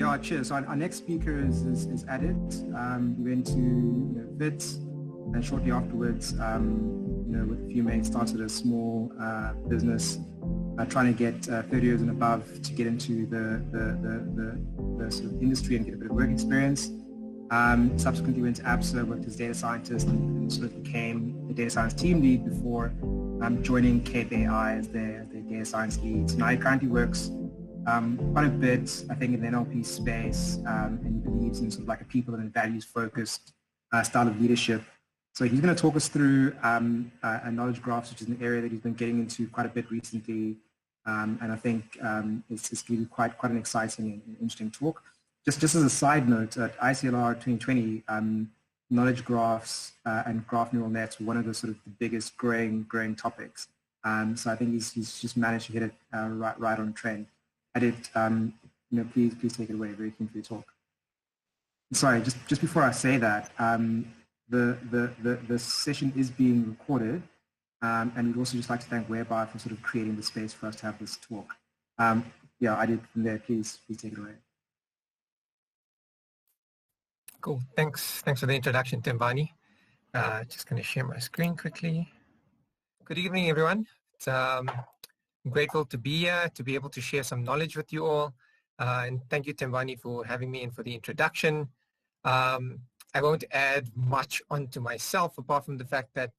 Yeah, cheers. So our next speaker is Adit. We went to Vect, and shortly afterwards, with a few mates, started a small business trying to get 30 years and above to get into the sort of industry and get a bit of work experience. Subsequently went to APSA, worked as data scientist, and sort of became the data science team lead before joining Cape AI as their data science lead. So now he currently works quite a bit, I think, in the NLP space, and he believes in sort of like a people and values-focused style of leadership. So he's going to talk us through knowledge graphs, which is an area that he's been getting into quite a bit recently, and I think it's going to be quite an exciting and interesting talk. Just as a side note, at ICLR 2020, knowledge graphs and graph neural nets were one of the sort of the biggest growing topics. So I think he's just managed to hit it right on trend. Adit, please take it away. Very keen for your talk. Sorry, just before I say that, the session is being recorded, and we'd also just like to thank Whereby for sort of creating the space for us to have this talk. Yeah, Adit, from there, please take it away. Cool. Thanks for the introduction, Tembani. Just going to share my screen quickly. Good evening, everyone. I'm grateful to be here, to be able to share some knowledge with you all. And thank you, Tembani, for having me and for the introduction. I won't add much onto myself apart from the fact that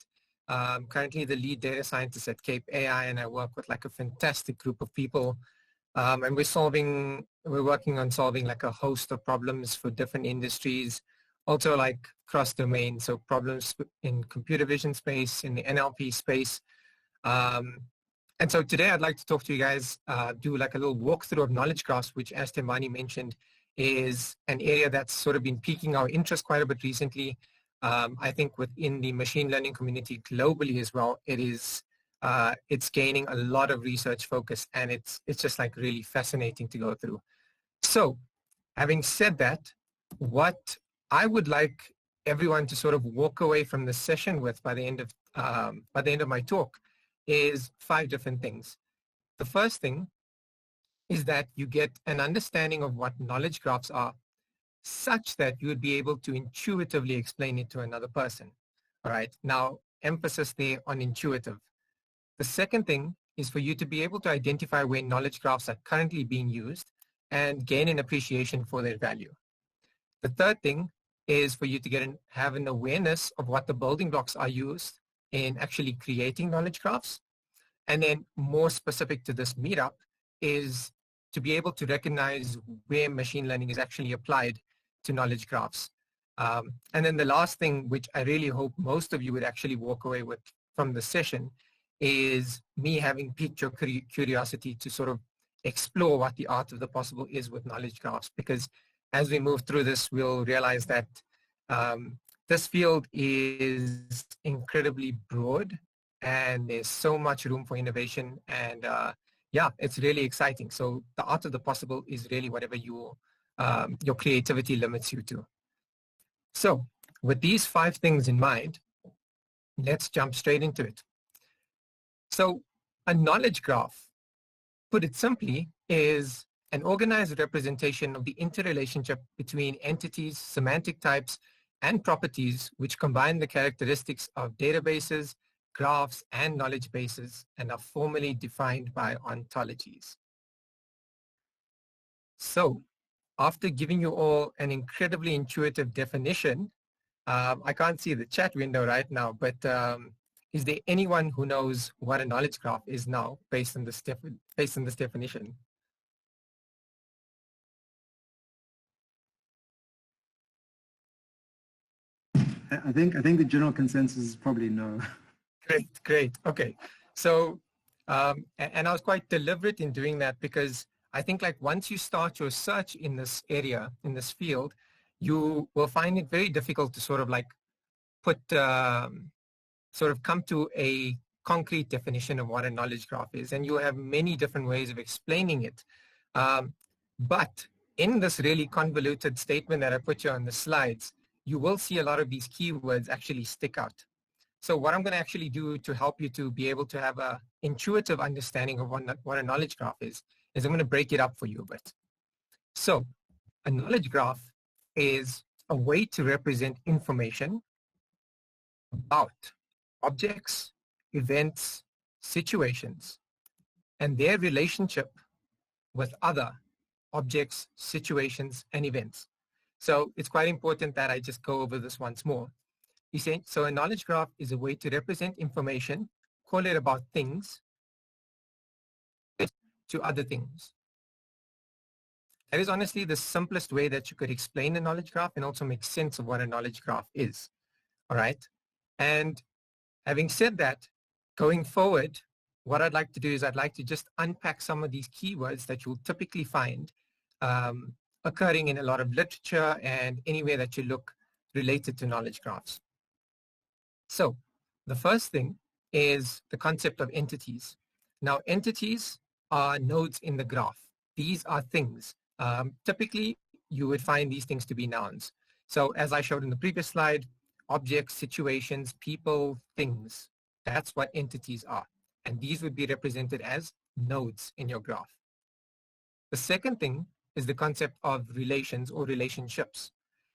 I'm currently the lead data scientist at Cape AI, and I work with like a fantastic group of people. And we're working on solving like a host of problems for different industries, also like cross domain. So problems in computer vision space, in the NLP space. And so today I'd like to talk to you guys, do like a little walkthrough of knowledge graphs, which as Tembani mentioned, is an area that's sort of been piquing our interest quite a bit recently. I think within the machine learning community globally as well, it's gaining a lot of research focus, and it's just like really fascinating to go through. So having said that, what I would like everyone to sort of walk away from the session with by the end of my talk is 5 different things. The first thing is that you get an understanding of what knowledge graphs are, such that you would be able to intuitively explain it to another person. All right. Now, emphasis there on intuitive. The second thing is for you to be able to identify where knowledge graphs are currently being used and gain an appreciation for their value. The third thing is for you to have an awareness of what the building blocks are used in actually creating knowledge graphs. And then more specific to this meetup is to be able to recognize where machine learning is actually applied to knowledge graphs. And then the last thing, which I really hope most of you would actually walk away with from the session, is me having piqued your curiosity to sort of explore what the art of the possible is with knowledge graphs. Because as we move through this, we'll realize that this field is incredibly broad, and there's so much room for innovation, and yeah, it's really exciting. So the art of the possible is really whatever your creativity limits you to. So with these 5 things in mind, let's jump straight into it. So a knowledge graph, put it simply, is an organized representation of the interrelationship between entities, semantic types, and properties which combine the characteristics of databases, graphs, and knowledge bases, and are formally defined by ontologies. So after giving you all an incredibly intuitive definition, I can't see the chat window right now, but is there anyone who knows what a knowledge graph is now based on this definition? I think the general consensus is probably no. Great. Okay. So, and I was quite deliberate in doing that because I think like once you start your search in this area, in this field, you will find it very difficult to sort of like come to a concrete definition of what a knowledge graph is. And you have many different ways of explaining it. But in this really convoluted statement that I put you on the slides, you will see a lot of these keywords actually stick out. So what I'm going to actually do to help you to be able to have an intuitive understanding of what a knowledge graph is I'm going to break it up for you a bit. So a knowledge graph is a way to represent information about objects, events, situations, and their relationship with other objects, situations, and events. So it's quite important that I just go over this once more. So a knowledge graph is a way to represent information, call it about things, to other things. That is honestly the simplest way that you could explain a knowledge graph and also make sense of what a knowledge graph is. All right. And having said that, going forward, what I'd like to do is I'd like to just unpack some of these keywords that you'll typically find occurring in a lot of literature and anywhere that you look related to knowledge graphs. So the first thing is the concept of entities. Now, entities are nodes in the graph. These are things. Typically, you would find these things to be nouns. So as I showed in the previous slide, objects, situations, people, things. That's what entities are. And these would be represented as nodes in your graph. The second thing is the concept of relations or relationships.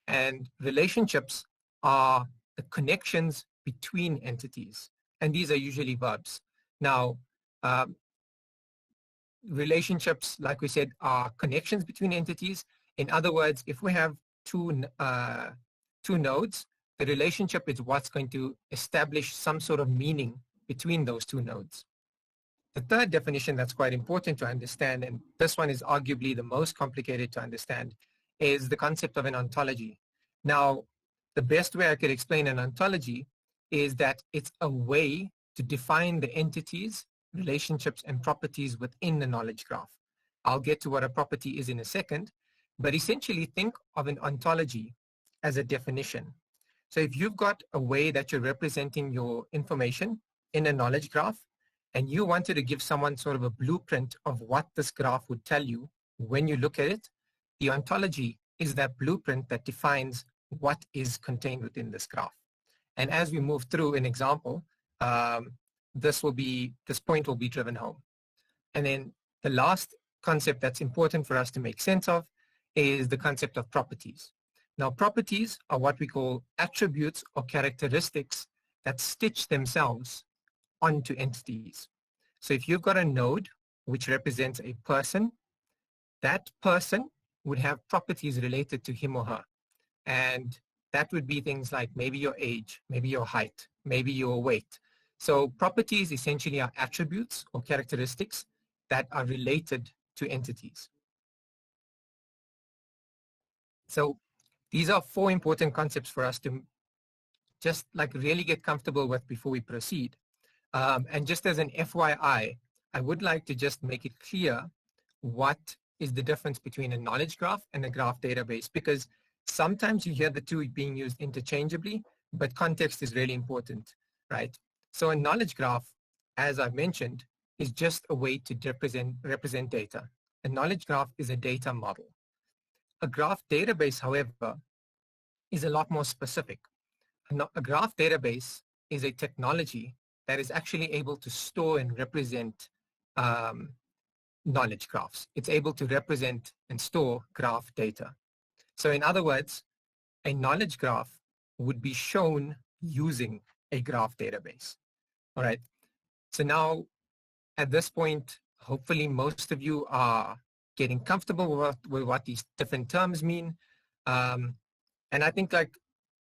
And relationships are the connections between entities. And these are usually verbs. Now, relationships, like we said, are connections between entities. In other words, if we have two nodes, the relationship is what's going to establish some sort of meaning between those two nodes. The third definition that's quite important to understand, and this one is arguably the most complicated to understand, is the concept of an ontology. Now, the best way I could explain an ontology is that it's a way to define the entities, relationships, and properties within the knowledge graph. I'll get to what a property is in a second, but essentially think of an ontology as a definition. So if you've got a way that you're representing your information in a knowledge graph, and you wanted to give someone sort of a blueprint of what this graph would tell you when you look at it, the ontology is that blueprint that defines what is contained within this graph. And as we move through an example, this point will be driven home. And then the last concept that's important for us to make sense of is the concept of properties. Now, properties are what we call attributes or characteristics that stitch themselves onto entities. So if you've got a node which represents a person, that person would have properties related to him or her. And that would be things like maybe your age, maybe your height, maybe your weight. So properties essentially are attributes or characteristics that are related to entities. So these are four important concepts for us to just like really get comfortable with before we proceed. And just as an FYI, I would like to just make it clear what is the difference between a knowledge graph and a graph database, because sometimes you hear the two being used interchangeably, but context is really important, right? So a knowledge graph, as I've mentioned, is just a way to represent data. A knowledge graph is a data model. A graph database, however, is a lot more specific. A graph database is a technology that is actually able to store and represent knowledge graphs. It's able to represent and store graph data. So in other words, a knowledge graph would be shown using a graph database. All right. So now at this point, hopefully most of you are getting comfortable with what these different terms mean. And I think like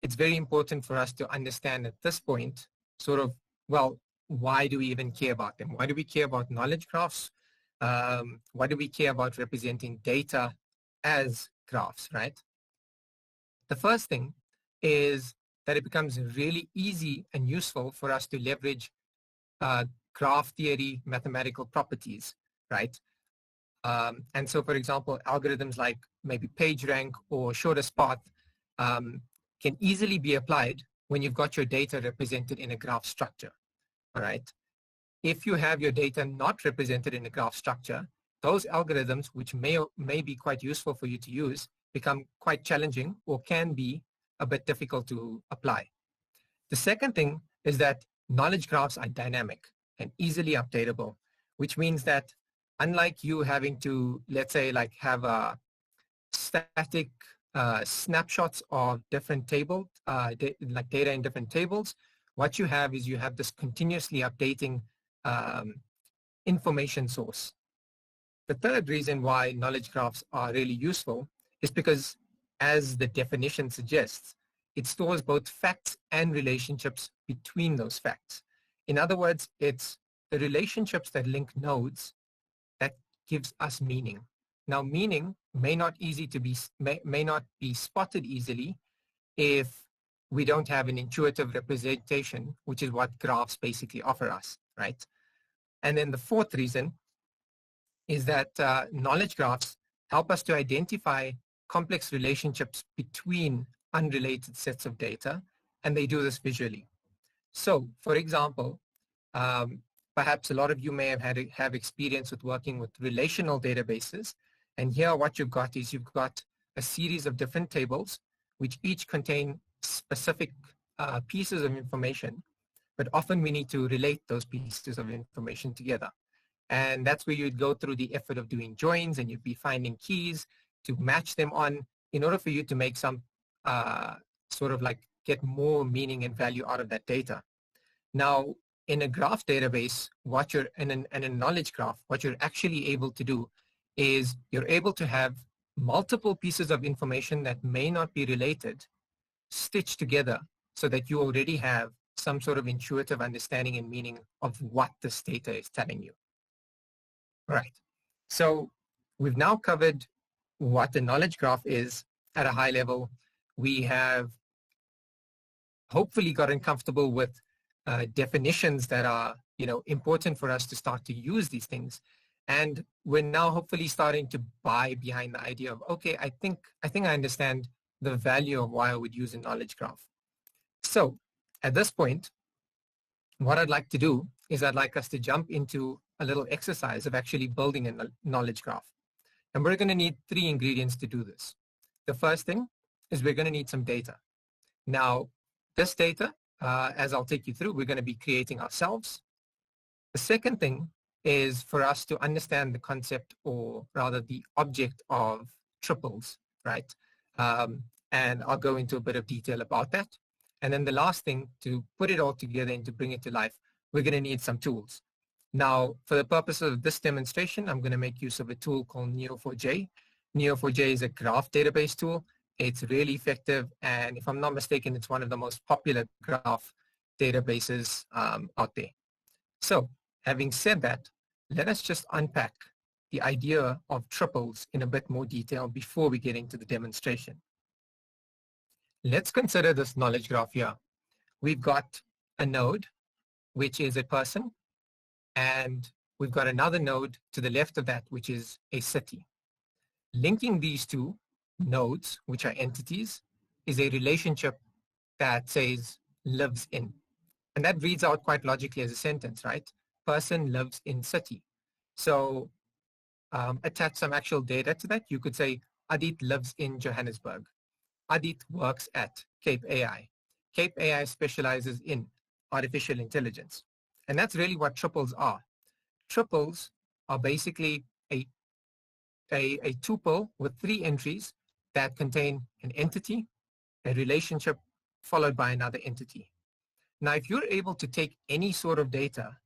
it's very important for us to understand at this point sort of, well, why do we even care about them? Why do we care about knowledge graphs? Why do we care about representing data as graphs, right? The first thing is that it becomes really easy and useful for us to leverage graph theory mathematical properties, right? And so, for example, algorithms like maybe PageRank or shortest path can easily be applied when you've got your data represented in a graph structure, all right? If you have your data not represented in a graph structure, those algorithms, which may be quite useful for you to use, become quite challenging or can be a bit difficult to apply. The second thing is that knowledge graphs are dynamic and easily updatable, which means that unlike you having to, let's say, like have a static snapshots of different tables, like data in different tables. What you have is you have this continuously updating information source. The third reason why knowledge graphs are really useful is because, as the definition suggests, it stores both facts and relationships between those facts. In other words, it's the relationships that link nodes that gives us meaning. Now, meaning may not be spotted easily if we don't have an intuitive representation, which is what graphs basically offer us, right? And then the fourth reason is that knowledge graphs help us to identify complex relationships between unrelated sets of data, and they do this visually. So, for example, perhaps a lot of you may have experience with working with relational databases, and here what you've got is you've got a series of different tables which each contain specific pieces of information, but often we need to relate those pieces of information together. And that's where you'd go through the effort of doing joins, and you'd be finding keys to match them on in order for you to make some sort of like get more meaning and value out of that data. Now, in a graph database, in a knowledge graph, what you're actually able to do is you're able to have multiple pieces of information that may not be related stitched together so that you already have some sort of intuitive understanding and meaning of what this data is telling you. Right. So we've now covered what the knowledge graph is at a high level. We have hopefully gotten comfortable with definitions that are, important for us to start to use these things. And we're now hopefully starting to buy behind the idea of, okay, I think I understand the value of why I would use a knowledge graph. So at this point, what I'd like to do is I'd like us to jump into a little exercise of actually building a knowledge graph. And we're going to need 3 ingredients to do this. The first thing is we're going to need some data. Now, this data, as I'll take you through, we're going to be creating ourselves. The second thing is for us to understand the concept, or rather the object of triples, right? And I'll go into a bit of detail about that. And then the last thing, to put it all together and to bring it to life, we're going to need some tools. Now, for the purpose of this demonstration, I'm going to make use of a tool called Neo4j. Neo4j is a graph database tool. It's really effective, and if I'm not mistaken, it's one of the most popular graph databases out there. So, having said that, let us just unpack the idea of triples in a bit more detail before we get into the demonstration. Let's consider this knowledge graph here. We've got a node, which is a person, and we've got another node to the left of that, which is a city. Linking these two nodes, which are entities, is a relationship that says lives in. And that reads out quite logically as a sentence, right? Person lives in city. So attach some actual data to that. You could say Adit lives in Johannesburg. Adit works at Cape AI. Cape AI specializes in artificial intelligence. And that's really what triples are. Triples are basically a tuple with 3 entries that contain an entity, a relationship, followed by another entity. Now, if you're able to take any sort of data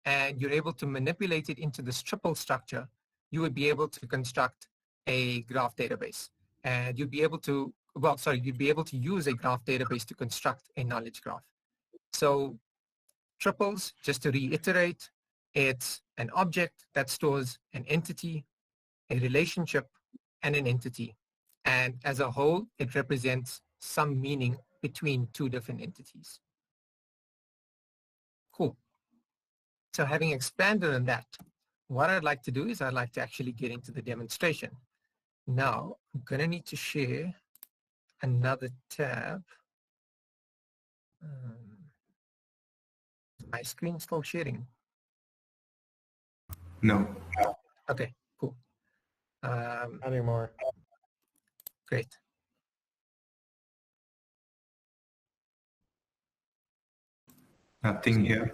and you're able to manipulate it into this triple structure, you would be able to construct a graph database. And you'd be able to, you'd be able to use a graph database to construct a knowledge graph. So triples, just to reiterate, it's an object that stores an entity, a relationship, and an entity. And as a whole, it represents some meaning between 2 different entities. Cool. So having expanded on that, what I'd like to do is I'd like to actually get into the demonstration. Now, I'm going to need to share another tab. My screen's still sharing. No. Okay, cool. Not anymore. Great. Nothing here.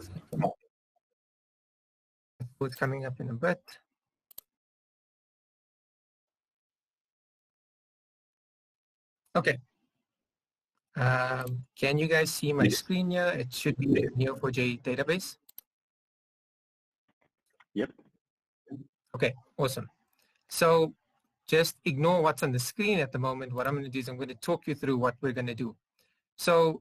It's coming up in a bit. Okay. Can you guys see my screen here? It should be the Neo4j database. Yep. Okay, awesome. So just ignore what's on the screen at the moment. What I'm going to do is I'm going to talk you through what we're going to do. So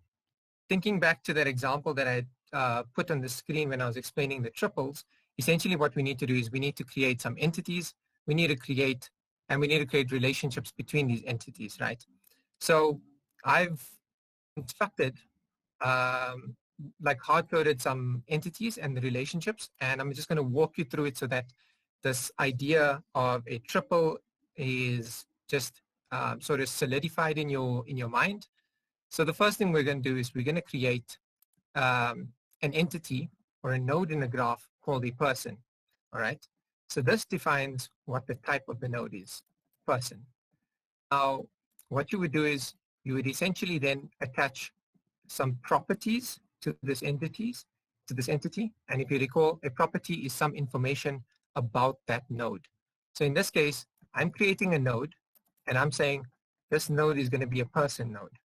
thinking back to that example that I put on the screen when I was explaining the triples, essentially what we need to do is we need to create some entities. We need to create relationships between these entities, right? So I've constructed, like hard-coded some entities and the relationships, and I'm just going to walk you through it so that this idea of a triple is just sort of solidified in your mind. So the first thing we're going to do is we're going to create an entity or a node in a graph called a person. All right. So this defines what the type of the node is, person. Now, what you would do is you would essentially then attach some properties to this entity. And if you recall, a property is some information about that node. So in this case, I'm creating a node and I'm saying this node is going to be a person node.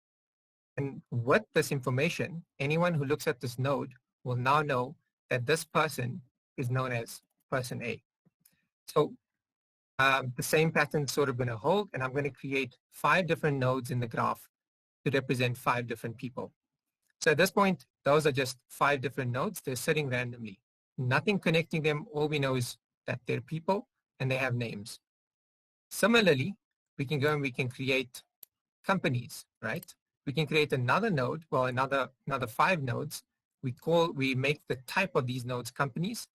And with this information, anyone who looks at this node will now know that this person is known as person A. So the same pattern is sort of going to hold, and I'm going to create 5 different nodes in the graph to represent 5 different people. So at this point, those are just 5 different nodes. They're sitting randomly. Nothing connecting them. All we know is that they're people and they have names. Similarly, we can go and we can create companies, right? We can create another node, well, another 5 nodes. We make the type of these nodes companies,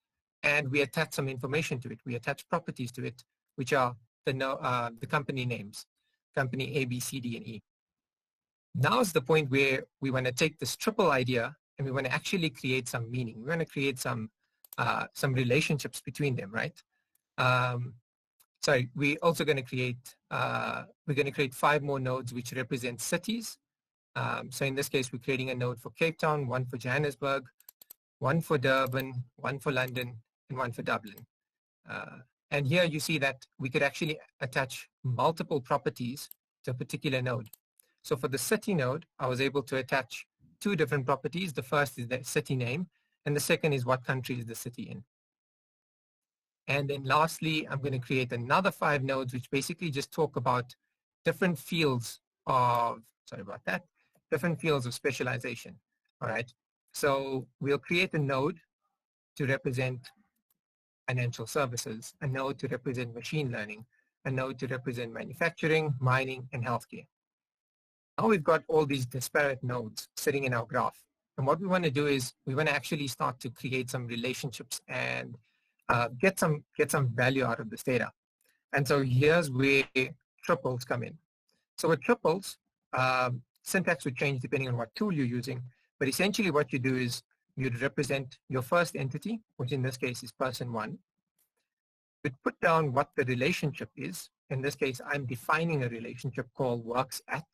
and we attach some information to it. We attach properties to it, which are the company names, company A, B, C, D, and E. Now is the point where we want to take this triple idea and we want to actually create some meaning. We want to create some relationships between them, right? Sorry, we're also going to create 5 more nodes which represent cities. So in this case, we're creating a node for Cape Town, 1 for Johannesburg, 1 for Durban, 1 for London, and 1 for Dublin. And here you see that we could actually attach multiple properties to a particular node. So for the city node, I was able to attach 2 different properties. The first is the city name, and the second is what country is the city in. And then lastly, I'm going to create another 5 nodes, which basically just talk about different fields of, different fields of specialization. All right. So we'll create a node to represent financial services, a node to represent machine learning, a node to represent manufacturing, mining, and healthcare. Now we've got all these disparate nodes sitting in our graph. And what we want to do is we want to actually start to create some relationships and get some value out of this data. And so here's where triples come in. So with triples, syntax would change depending on what tool you're using. But essentially what you do is you'd represent your first entity, which in this case is person 1. You'd put down what the relationship is. In this case, I'm defining a relationship called works at.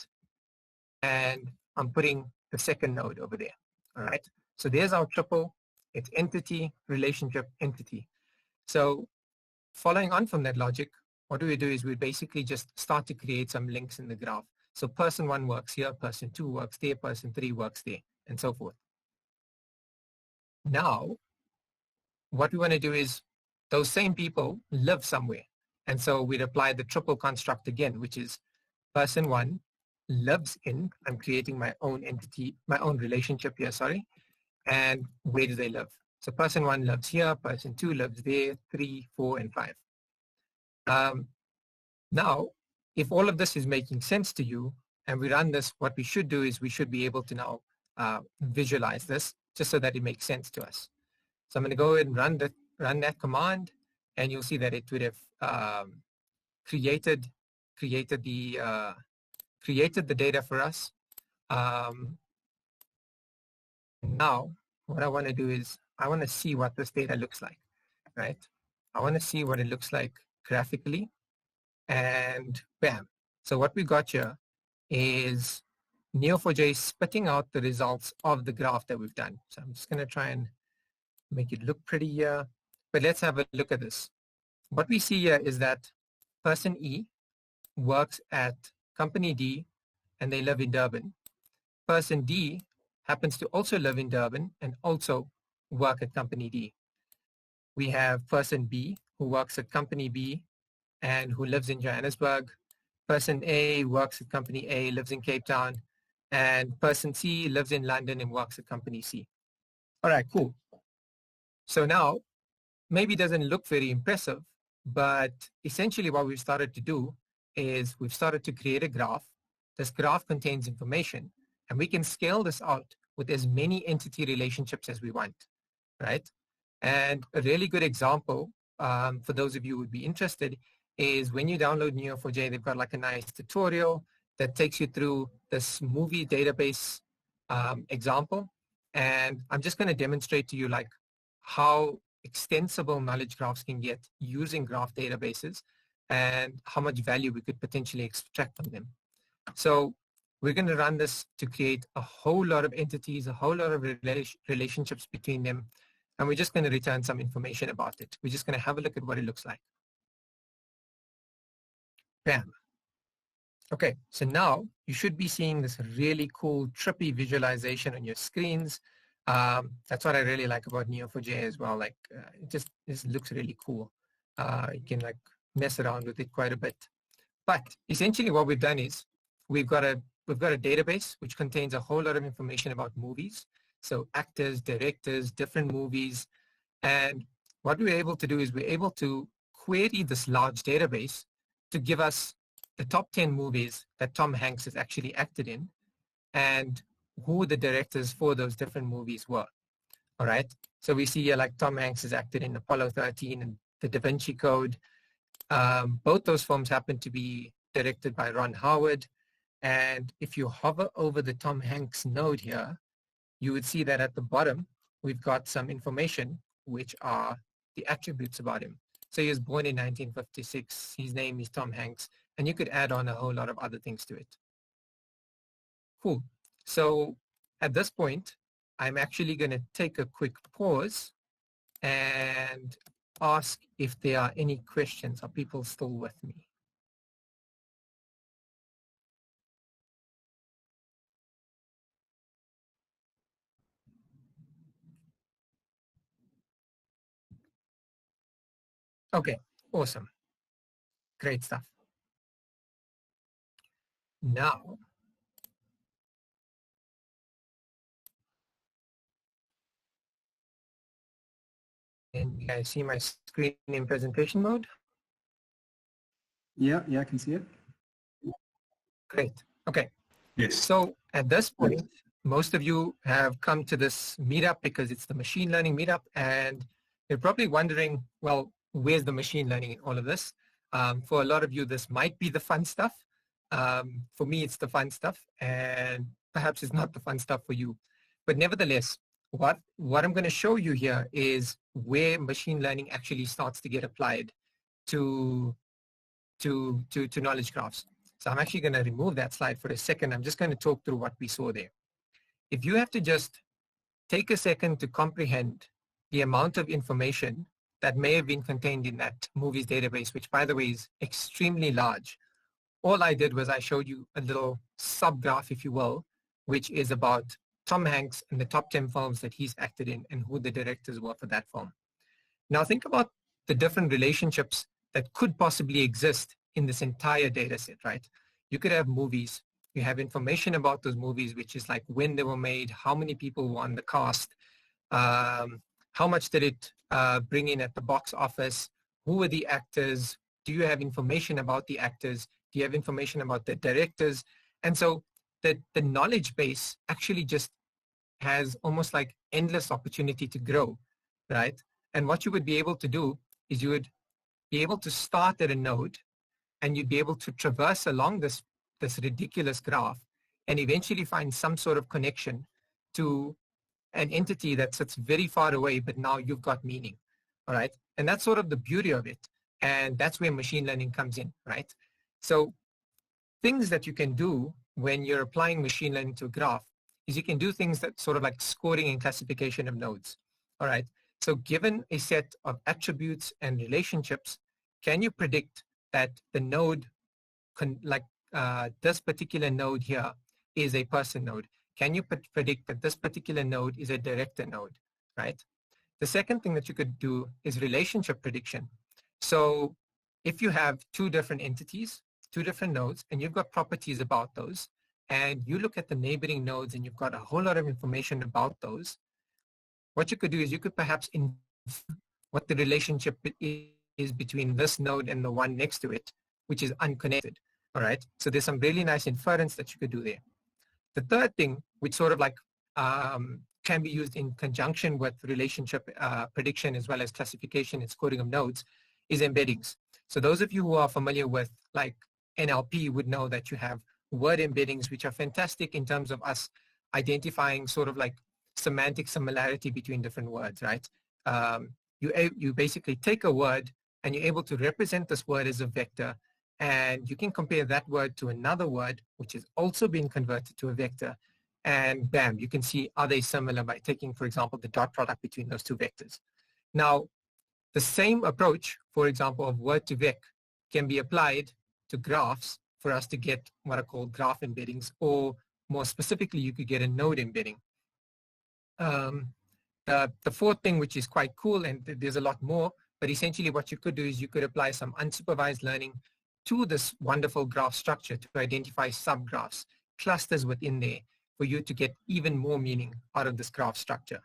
And I'm putting the second node over there. All right. So there's our triple. It's entity, relationship, entity. So following on from that logic, what we do is we basically just start to create some links in the graph. So person 1 works here, person 2 works there, person 3 works there, and so forth. Now, what we want to do is those same people live somewhere. And so we'd apply the triple construct again, which is person 1 lives in, I'm creating my own entity, my own relationship here, and where do they live? So person 1 lives here, person 2 lives there, 3, 4, and 5. Now, if all of this is making sense to you, and we run this, what we should do is we should be able to now visualize this, just so that it makes sense to us. So I'm going to go ahead and run that command, and you'll see that it would have created the data for us. Now, what I want to do is I want to see what this data looks like, right? I want to see what it looks like graphically, and bam. So what we got here is Neo4j spitting out the results of the graph that we've done. So I'm just going to try and make it look pretty here, but let's have a look at this. What we see here is that person E works at company D and they live in Durban. Person D happens to also live in Durban and also work at company D. We have person B who works at company B and who lives in Johannesburg. Person A works at company A, lives in Cape Town, and person C lives in London and works at company C. All right, cool. So now, maybe it doesn't look very impressive, but essentially what we've started to do is we've started to create a graph. This graph contains information, and we can scale this out with as many entity relationships as we want, right? And a really good example for those of you who would be interested is when you download Neo4j, they've got like a nice tutorial that takes you through this movie database example. And I'm just going to demonstrate to you like how extensible knowledge graphs can get using graph databases and how much value we could potentially extract from them. So we're going to run this to create a whole lot of entities, a whole lot of relationships between them. And we're just going to return some information about it. We're just going to have a look at what it looks like. Bam. Okay, so now you should be seeing this really cool, trippy visualization on your screens. That's what I really like about Neo4j as well. Like, it just looks really cool. You can like mess around with it quite a bit. But essentially what we've done is we've got a database which contains a whole lot of information about movies. So actors, directors, different movies. And what we're able to do is we're able to query this large database to give us the top 10 movies that Tom Hanks has actually acted in and who the directors for those different movies were. All right. So we see here like Tom Hanks has acted in Apollo 13 and The Da Vinci Code. Both those films happen to be directed by Ron Howard. And if you hover over the Tom Hanks node here, you would see that at the bottom, we've got some information, which are the attributes about him. So he was born in 1956. His name is Tom Hanks. And you could add on a whole lot of other things to it. Cool. So at this point, I'm actually going to take a quick pause and ask if there are any questions. Are people still with me? Okay, awesome. Great stuff. Now, can you guys see my screen in presentation mode? Yeah, I can see it. Great. Okay. Yes. So at this point, most of you have come to this meetup because it's the machine learning meetup, and you're probably wondering, well, where's the machine learning in all of this? For a lot of you, this might be the fun stuff. For me, it's the fun stuff, and perhaps it's not the fun stuff for you. But nevertheless, what I'm going to show you here is where machine learning actually starts to get applied to knowledge graphs. So I'm actually going to remove that slide for a second. I'm just going to talk through what we saw there. If you have to just take a second to comprehend the amount of information that may have been contained in that movies database, which by the way is extremely large. All I did was I showed you a little subgraph, if you will, which is about Tom Hanks and the top 10 films that he's acted in and who the directors were for that film. Now think about the different relationships that could possibly exist in this entire data set, right? You could have movies, you have information about those movies, which is like when they were made, how many people were on the cast, how much did it bring in at the box office, who were the actors, do you have information about the actors, do you have information about the directors? And so the knowledge base actually just has almost like endless opportunity to grow, right? And what you would be able to do is you would be able to start at a node and you'd be able to traverse along this ridiculous graph and eventually find some sort of connection to an entity that sits very far away, but now you've got meaning, all right? And that's sort of the beauty of it. And that's where machine learning comes in, right? So things that you can do when you're applying machine learning to a graph is you can do things that sort of like scoring and classification of nodes, all right? So given a set of attributes and relationships, can you predict that the node this particular node here is a person node? Can you predict that this particular node is a director node, right? The second thing that you could do is relationship prediction. So if you have two different entities, two different nodes, and you've got properties about those, and you look at the neighboring nodes and you've got a whole lot of information about those, what you could do is you could perhaps infer what the relationship is between this node and the one next to it, which is unconnected. All right. So there's some really nice inference that you could do there. The third thing, which sort of like can be used in conjunction with relationship prediction as well as classification and scoring of nodes, is embeddings. So those of you who are familiar with like NLP would know that you have word embeddings, which are fantastic in terms of us identifying sort of like semantic similarity between different words, right? You basically take a word and you're able to represent this word as a vector, and you can compare that word to another word, which is also being converted to a vector, and bam, you can see are they similar by taking, for example, the dot product between those two vectors. Now, the same approach, for example, of word to vec can be applied to graphs for us to get what are called graph embeddings, or more specifically, you could get a node embedding. The fourth thing, which is quite cool, and there's a lot more, but essentially what you could do is you could apply some unsupervised learning to this wonderful graph structure to identify subgraphs, clusters within there, for you to get even more meaning out of this graph structure.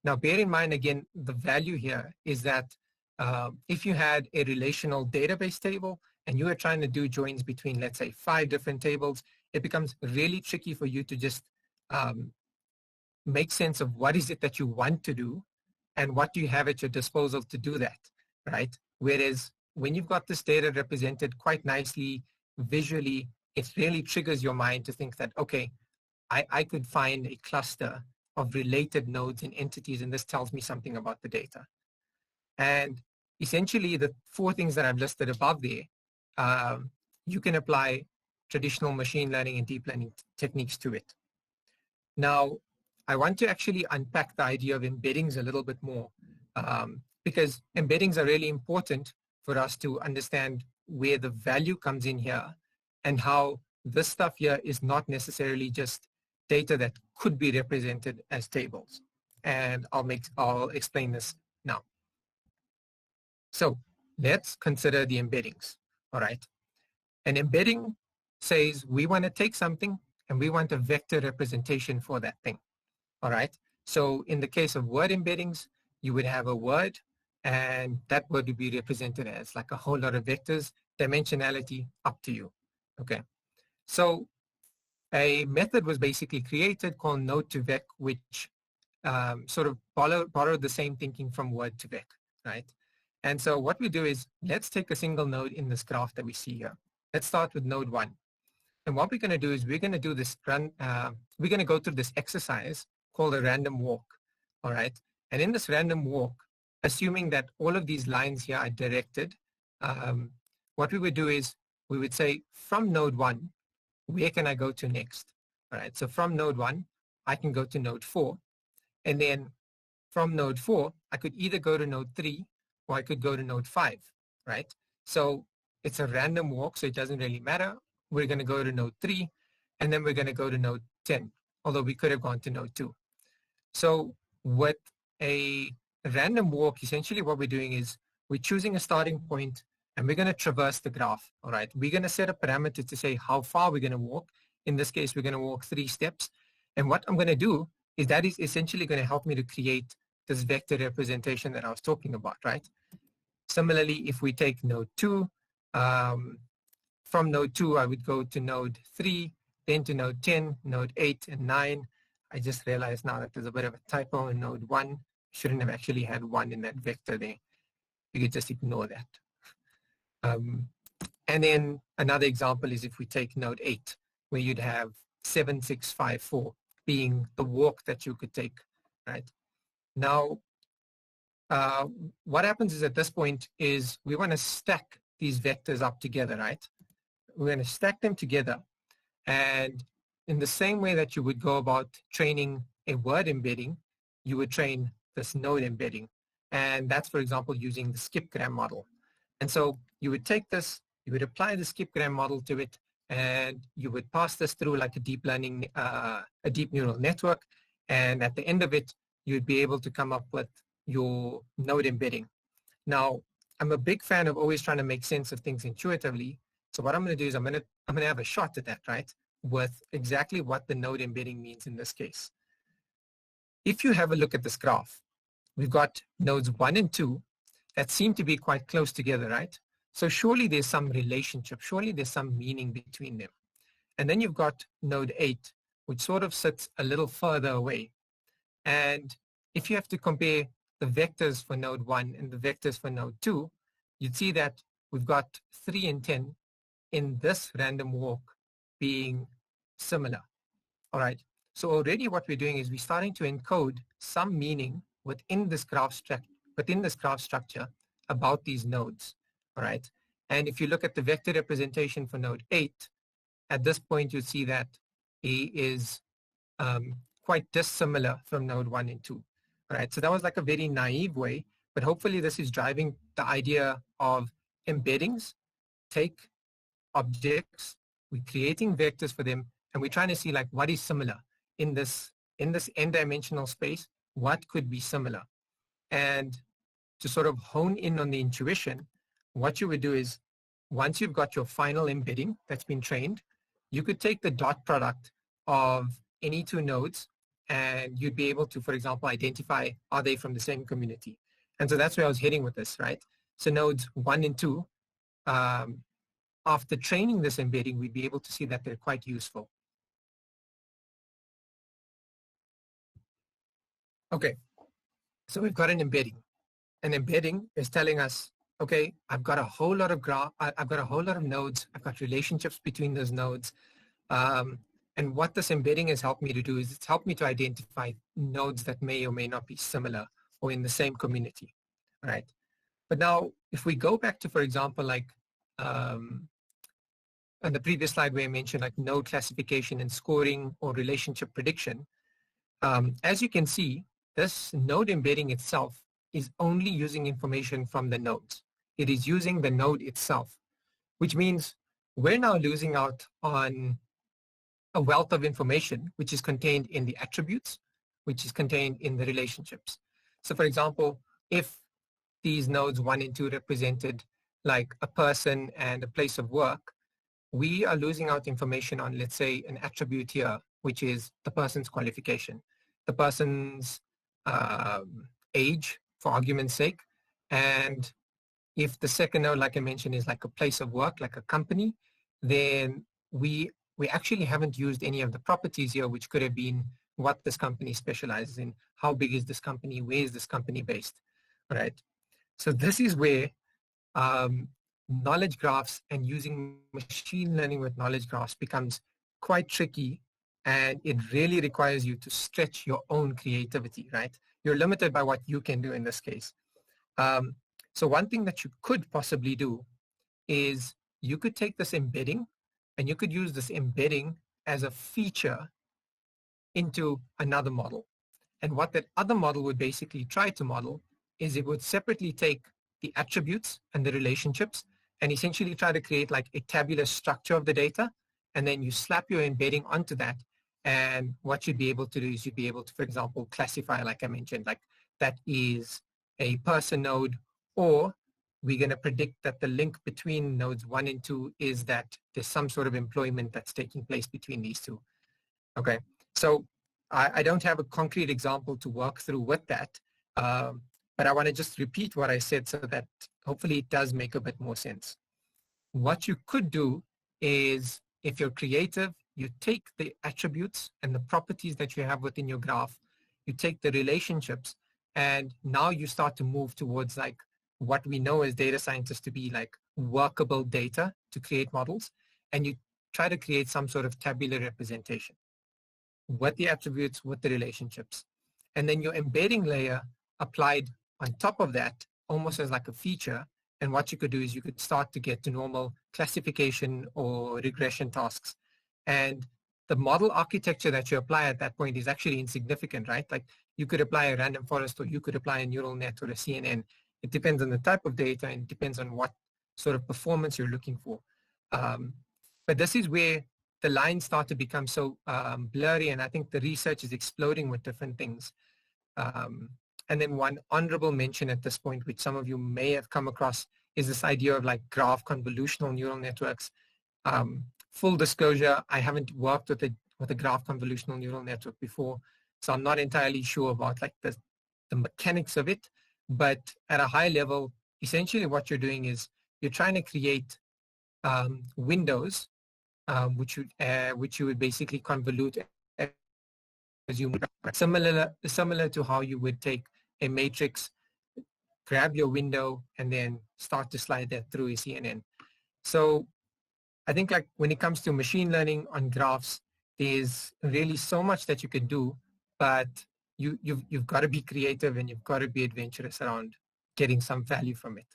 Now, bear in mind, again, the value here is that if you had a relational database table and you were trying to do joins between, let's say, 5 different tables, it becomes really tricky for you to just make sense of what is it that you want to do and what do you have at your disposal to do that, right? Whereas when you've got this data represented quite nicely, visually, it really triggers your mind to think that, okay, I could find a cluster of related nodes and entities, and this tells me something about the data. And essentially, the 4 things that I've listed above there, you can apply traditional machine learning and deep learning techniques to it. Now, I want to actually unpack the idea of embeddings a little bit more, because embeddings are really important for us to understand where the value comes in here and how this stuff here is not necessarily just data that could be represented as tables. And I'll explain this now. So let's consider the embeddings, all right? An embedding says we want to take something and we want a vector representation for that thing, all right? So in the case of word embeddings, you would have a word and that word would be represented as like a whole lot of vectors, dimensionality up to you, okay? So a method was basically created called node to vec, which sort of borrowed the same thinking from word to vec, right? And so what we do is let's take a single node in this graph that we see here. Let's start with node 1. And what we're going to do is we're going to do this we're going to go through this exercise called a random walk, all right? And in this random walk, assuming that all of these lines here are directed, what we would do is we would say from node 1, where can I go to next? All right, so from node 1, I can go to node 4. And then from node 4, I could either go to node 3 or I could go to node 5, right? So it's a random walk, so it doesn't really matter. We're going to go to node 3, and then we're going to go to node 10, although we could have gone to node 2. So with a random walk, essentially what we're doing is we're choosing a starting point, and we're going to traverse the graph, all right? We're going to set a parameter to say how far we're going to walk. In this case, we're going to walk 3 steps. And what I'm going to do is that is essentially going to help me to create this vector representation that I was talking about, right? Similarly, if we take node 2, from node 2, I would go to node 3, then to node 10, node 8, and 9. I just realized now that there's a bit of a typo in node 1. Shouldn't have actually had 1 in that vector there. You could just ignore that. And then another example is if we take node 8, where you'd have 7, 6, 5, 4 being the walk that you could take, right? Now, what happens is at this point is we want to stack these vectors up together, right? We're going to stack them together. And in the same way that you would go about training a word embedding, you would train this node embedding. And that's, for example, using the skipgram model. And so you would take this, you would apply the skipgram model to it, and you would pass this through like a deep learning, a deep neural network. And at the end of it, you'd be able to come up with your node embedding. Now, I'm a big fan of always trying to make sense of things intuitively. So what I'm going to do is I'm going to have a shot at that, right? With exactly what the node embedding means in this case. If you have a look at this graph, we've got nodes 1 and 2 that seem to be quite close together, right? So surely there's some relationship, surely there's some meaning between them. And then you've got node 8, which sort of sits a little further away. And if you have to compare the vectors for node 1 and the vectors for node 2, you'd see that we've got 3 and 10 in this random walk being similar. All right. So already what we're doing is we're starting to encode some meaning within this graph structure about these nodes. All right. And if you look at the vector representation for node 8, at this point you see that it is quite dissimilar from node 1 and 2. All right. So that was like a very naive way, but hopefully this is driving the idea of embeddings. Take objects, we're creating vectors for them, and we're trying to see like what is similar in this n-dimensional space, what could be similar. And to sort of hone in on the intuition, what you would do is once you've got your final embedding that's been trained, you could take the dot product of any two nodes and you'd be able to, for example, identify are they from the same community. And so that's where I was heading with this, right? So nodes 1 and 2, after training this embedding, we'd be able to see that they're quite useful. Okay, so we've got an embedding. An embedding is telling us, okay, I've got a whole lot of nodes. I've got relationships between those nodes. And what this embedding has helped me to do is it's helped me to identify nodes that may or may not be similar or in the same community, right? But now, if we go back to, for example, like on the previous slide where I mentioned like node classification and scoring or relationship prediction, as you can see, this node embedding itself is only using information from the nodes. It is using the node itself, which means we're now losing out on a wealth of information, which is contained in the attributes, which is contained in the relationships. So for example, if these nodes 1 and 2 represented like a person and a place of work, we are losing out information on, let's say, an attribute here, which is the person's qualification, the person's age, for argument's sake. And if the second node, like I mentioned, is like a place of work, like a company, then we actually haven't used any of the properties here, which could have been what this company specializes in, how big is this company, where is this company based, right? So this is where knowledge graphs and using machine learning with knowledge graphs becomes quite tricky, and it really requires you to stretch your own creativity, right? You're limited by what you can do in this case. So one thing that you could possibly do is you could take this embedding and you could use this embedding as a feature into another model. And what that other model would basically try to model is it would separately take the attributes and the relationships and essentially try to create like a tabular structure of the data. And then you slap your embedding onto that. And what you'd be able to do is you'd be able to, for example, classify, like I mentioned, like that is a person node, or we're going to predict that the link between nodes 1 and 2 is that there's some sort of employment that's taking place between these two. Okay, so I don't have a concrete example to work through with that, but I want to just repeat what I said so that hopefully it does make a bit more sense. What you could do is, if you're creative, you take the attributes and the properties that you have within your graph, you take the relationships, and now you start to move towards like what we know as data scientists to be like workable data to create models, and you try to create some sort of tabular representation with the attributes, with the relationships. And then your embedding layer applied on top of that almost as like a feature. And what you could do is you could start to get to normal classification or regression tasks. And the model architecture that you apply at that point is actually insignificant, right? Like you could apply a random forest, or you could apply a neural net or a CNN. It depends on the type of data and it depends on what sort of performance you're looking for. But But this is where the lines start to become so blurry, and I think the research is exploding with different things. And then one honorable mention at this point, which some of you may have come across, is this idea of like graph convolutional neural networks. Full disclosure, I haven't worked with a graph convolutional neural network before, so I'm not entirely sure about like the mechanics of it. But at a high level, essentially what you're doing is you're trying to create windows which you would basically convolute as you similar to how you would take a matrix, grab your window, and then start to slide that through a CNN. So I think like when it comes to machine learning on graphs, there's really so much that you can do, but you've got to be creative and you've got to be adventurous around getting some value from it.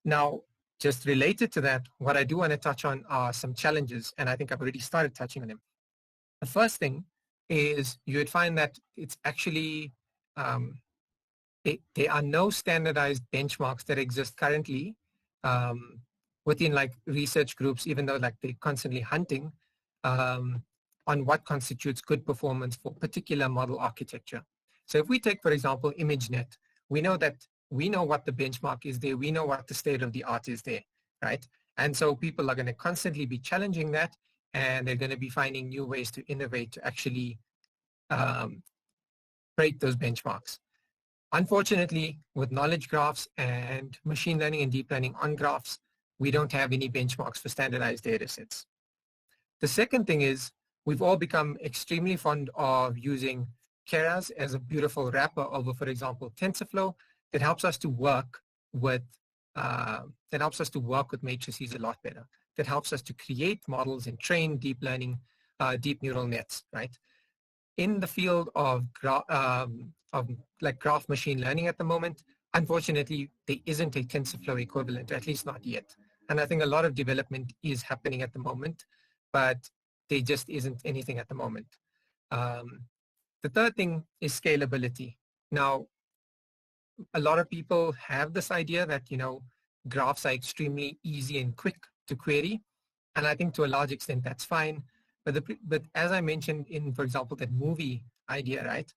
Now, just related to that, what I do want to touch on are some challenges, and I think I've already started touching on them. The first thing is you would find that it's actually, there are no standardized benchmarks that exist currently within like research groups, even though like they're constantly hunting on what constitutes good performance for particular model architecture. So if we take, for example, ImageNet, we know what the benchmark is there. We know what the state of the art is there, right? And so people are going to constantly be challenging that, and they're going to be finding new ways to innovate to actually break those benchmarks. Unfortunately, with knowledge graphs and machine learning and deep learning on graphs, we don't have any benchmarks for standardized data sets. The second thing is we've all become extremely fond of using Keras as a beautiful wrapper over, for example, TensorFlow that helps us to work with matrices a lot better. That helps us to create models and train deep learning, deep neural nets, right? In the field of graph machine learning at the moment, unfortunately, there isn't a TensorFlow equivalent, at least not yet. And I think a lot of development is happening at the moment, but there just isn't anything at the moment. The third thing is scalability. Now, a lot of people have this idea that, graphs are extremely easy and quick to query. And I think to a large extent, that's fine. But as I mentioned in, for example, that movie idea, right?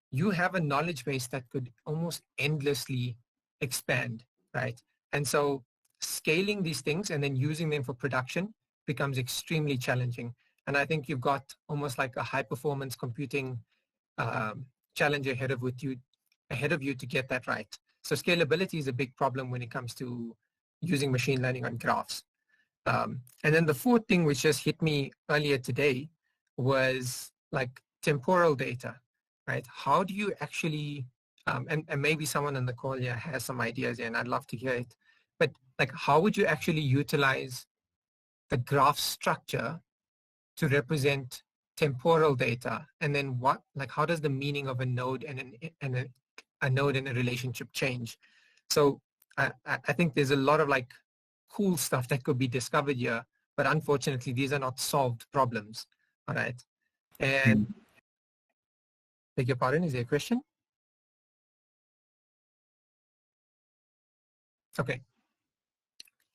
You have a knowledge base that could almost endlessly expand, right? And so scaling these things and then using them for production becomes extremely challenging. And I think you've got almost like a high performance computing challenge ahead of you to get that right. So scalability is a big problem when it comes to using machine learning on graphs. And then the fourth thing which just hit me earlier today was like temporal data, right? How do you actually, and maybe someone on the call here has some ideas here and I'd love to hear it, but like how would you actually utilize the graph structure to represent temporal data? And then how does the meaning of a node and a node in a relationship change? So I think there's a lot of like cool stuff that could be discovered here, but unfortunately these are not solved problems. All right. And beg your pardon, is there a question? Okay.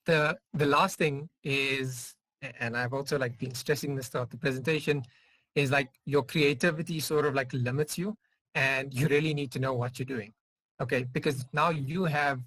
The last thing is, and I've also like been stressing this throughout the presentation, is like your creativity sort of like limits you and you really need to know what you're doing. Okay, because now you have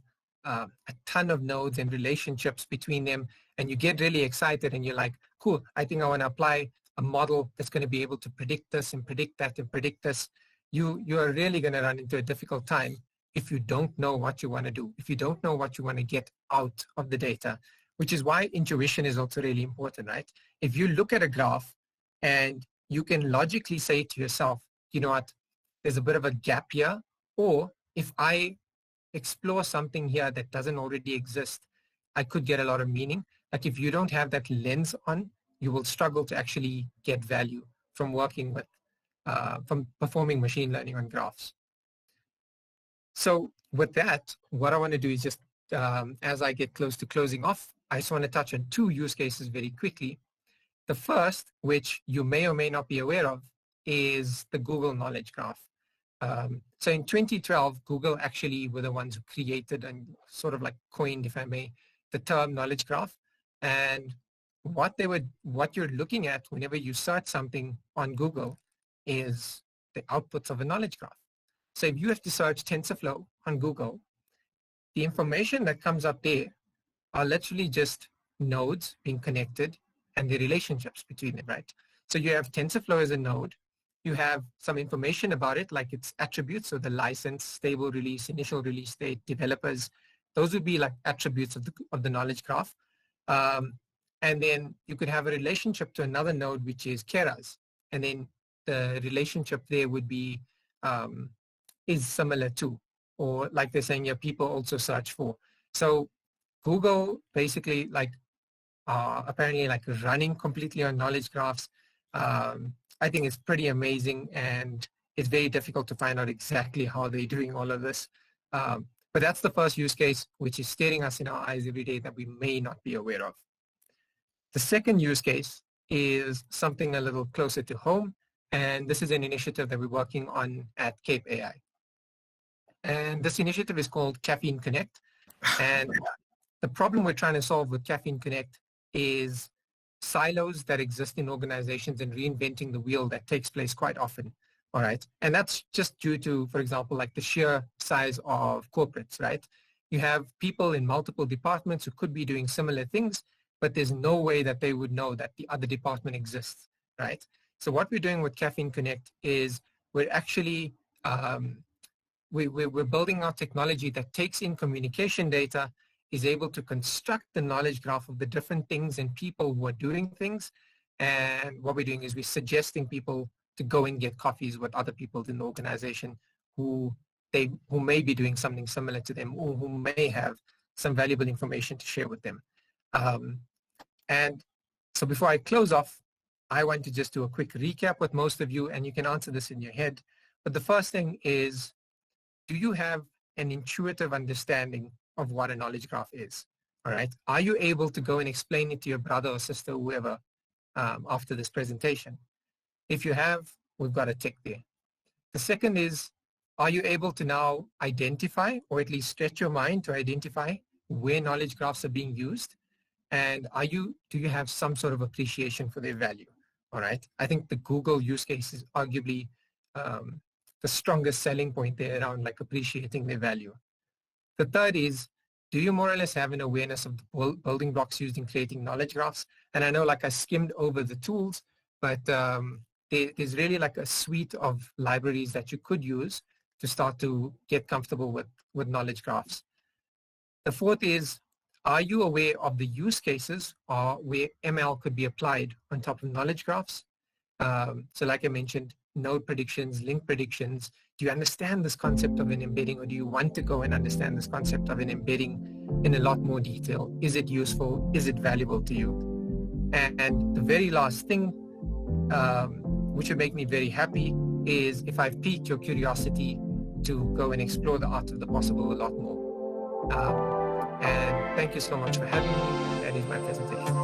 a ton of nodes and relationships between them and you get really excited and you're like, cool, I think I want to apply a model that's going to be able to predict this and predict that and predict this. You are really going to run into a difficult time if you don't know what you want to do, if you don't know what you want to get out of the data, which is why intuition is also really important, right? If you look at a graph and you can logically say to yourself, you know what, there's a bit of a gap here, or if I explore something here that doesn't already exist, I could get a lot of meaning. Like if you don't have that lens on, you will struggle to actually get value from working with, from performing machine learning on graphs. So with that, what I want to do is just, as I get close to closing off, I just want to touch on two use cases very quickly. The first, which you may or may not be aware of, is the Google Knowledge Graph. So in 2012, Google actually were the ones who created and sort of like coined, if I may, the term knowledge graph. And what you're looking at whenever you search something on Google is the outputs of a knowledge graph. So if you have to search TensorFlow on Google, the information that comes up there are literally just nodes being connected and the relationships between them, right? So you have TensorFlow as a node. You have some information about it, like its attributes, so the license, stable release, initial release date, developers. Those would be like attributes of the knowledge graph. And then you could have a relationship to another node, which is Keras. And then the relationship there would be, is similar to, or like they're saying, yeah, people also search for. So Google basically apparently like running completely on knowledge graphs. I think it's pretty amazing, and it's very difficult to find out exactly how they're doing all of this. But that's the first use case, which is staring us in our eyes every day that we may not be aware of. The second use case is something a little closer to home, and this is an initiative that we're working on at Cape AI. And this initiative is called Caffeine Connect. And the problem we're trying to solve with Caffeine Connect is silos that exist in organizations and reinventing the wheel that takes place quite often. All right. And that's just due to, for example, like the sheer size of corporates, right? You have people in multiple departments who could be doing similar things, but there's no way that they would know that the other department exists, right? So what we're doing with Caffeine Connect is we're actually, we're building our technology that takes in communication data, is able to construct the knowledge graph of the different things and people who are doing things. And what we're doing is we're suggesting people to go and get coffees with other people in the organization who may be doing something similar to them, or who may have some valuable information to share with them. And so before I close off, I want to just do a quick recap with most of you, and you can answer this in your head. But the first thing is, do you have an intuitive understanding of what a knowledge graph is? All right. Are you able to go and explain it to your brother or sister, whoever, after this presentation? If you have, we've got a tick there. The second is, are you able to now identify, or at least stretch your mind to identify where knowledge graphs are being used? And do you have some sort of appreciation for their value? All right. I think the Google use case is arguably the strongest selling point there around like appreciating their value. The third is, do you more or less have an awareness of the building blocks used in creating knowledge graphs? And I know like I skimmed over the tools, but there's really like a suite of libraries that you could use to start to get comfortable with knowledge graphs. The fourth is, are you aware of the use cases where ML could be applied on top of knowledge graphs? So like I mentioned, node predictions, link predictions. Do you understand this concept of an embedding, or do you want to go and understand this concept of an embedding in a lot more detail? Is it useful? Is it valuable to you? And the very last thing, which would make me very happy, is if I've piqued your curiosity to go and explore the art of the possible a lot more. And thank you so much for having me. That is my presentation.